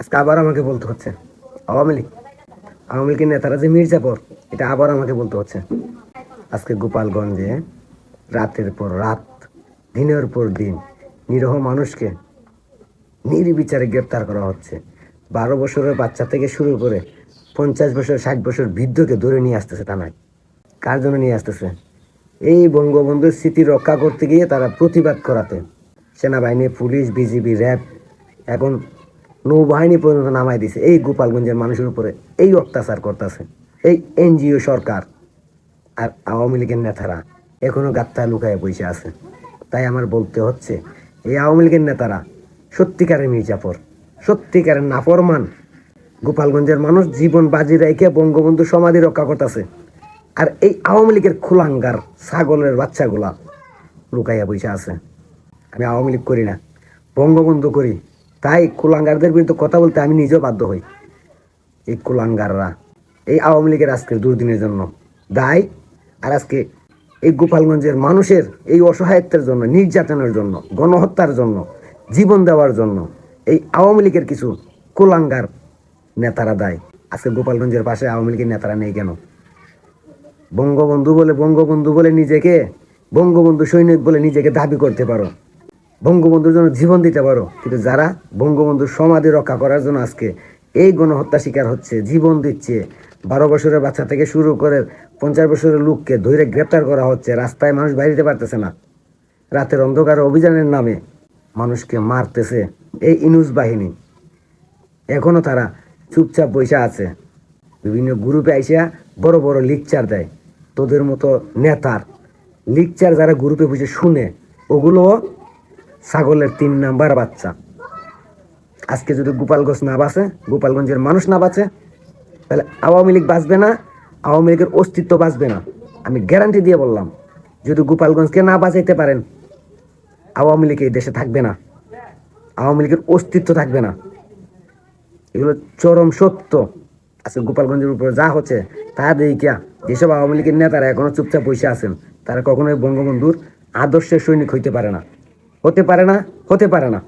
আজকে আবার আমাকে বলতে হচ্ছে আওয়ামী লীগ আওয়ামী লীগের নেতারা যে মির্জাপুর, এটা আবার আমাকে বলতে হচ্ছে। আজকে গোপালগঞ্জে রাতের পর রাত, দিনের পর দিন নিরীহ মানুষকে নির্বিচারে গ্রেপ্তার করা হচ্ছে। 12 বছরের বাচ্চা থেকে শুরু করে 50 বছর 60 বছর বৃদ্ধকে ধরে নিয়ে আসতেছে থানায়। কার জন্য নিয়ে আসতেছে? এই বঙ্গবন্ধুর স্মৃতি রক্ষা করতে গিয়ে তারা প্রতিবাদ করাতে সেনাবাহিনী, পুলিশ, বিজিবি, র্যাব, এখন নৌবাহিনী পর্যন্ত নামাই দিছে এই গোপালগঞ্জের মানুষের উপরে। এই অত্যাচার করতেছে এই এনজিও সরকার। আর আওয়ামী লীগের নেতারা এখনো গাত্তা লুকায় বসে আছে। তাই আমার বলতে হচ্ছে, এই আওয়ামী লীগের নেতারা সত্যিকারের মির্জাফর, সত্যিকারের নাফরমান। গোপালগঞ্জের মানুষ জীবন বাজি রেখে বঙ্গবন্ধু সমাধি রক্ষা করতেছে, আর এই আওয়ামী লীগের খুলাঙ্গার ছাগলের বাচ্চাগুলা লুকাইয়া বসে আছে। আমি আওয়ামী লীগ করি না, বঙ্গবন্ধু করি। তাই কুলাঙ্গারদের বিরুদ্ধে কথা বলতে আমি নিজেও বাধ্য হই। এই কুলাঙ্গাররা এই আওয়ামী লীগের আজকের দুর্দিনের জন্য দায়। আর আজকে এই গোপালগঞ্জের মানুষের এই অসহায়ত্বের জন্য, নির্যাতনের জন্য, গণহত্যার জন্য, জীবন দেওয়ার জন্য এই আওয়ামী লীগের কিছু কুলাঙ্গার নেতারা দায়। আজকে গোপালগঞ্জের পাশে আওয়ামী লীগের নেতারা নেই কেন? বঙ্গবন্ধু বলে নিজেকে বঙ্গবন্ধু সৈনিক বলে নিজেকে দাবি করতে পারো, বঙ্গবন্ধুর জন্য জীবন দিতে পারো, কিন্তু যারা বঙ্গবন্ধুর সমাধি রক্ষা করার জন্য আজকে এই গণহত্যা শিকার হচ্ছে, জীবন দিচ্ছে, 12 বছরের বাচ্চা থেকে শুরু করে 50 বছরের লোককে ধরে গ্রেপ্তার করা হচ্ছে, রাস্তায় মানুষ বাইরে যেতে পারতেছে না, রাতের অন্ধকার অভিযানের নামে মানুষকে মারতেছে এই ইনুস বাহিনী। এখনো তারা চুপচাপ বসে আছে, বিভিন্ন গ্রুপে আইসা বড় বড় লেকচার দেয়। তোদের মতো নেতার লেকচার যারা গ্রুপে বসে শুনে, ওগুলো ছাগলের 3 নাম্বার বাচ্চা। আজকে যদি গোপালগঞ্জ না বাঁচে, গোপালগঞ্জের মানুষ না বাঁচে, তাহলে আওয়ামী লীগ বাঁচবে না, আওয়ামী লীগের অস্তিত্ব বাঁচবে না। আমি গ্যারান্টি দিয়ে বললাম, যদি গোপালগঞ্জকে না বাঁচাইতে পারেন, আওয়ামী লীগ এই দেশে থাকবে না, আওয়ামী লীগের অস্তিত্ব থাকবে না। এগুলো চরম সত্য। আজকে গোপালগঞ্জের উপরে যা হচ্ছে তা দেখিয়া যেসব আওয়ামী লীগের নেতারা এখনো চুপচাপ বসে আছেন, তারা কখনোই বঙ্গবন্ধুর আদর্শের সৈনিক হইতে পারে না, হতে পারে না, হতে পারে না।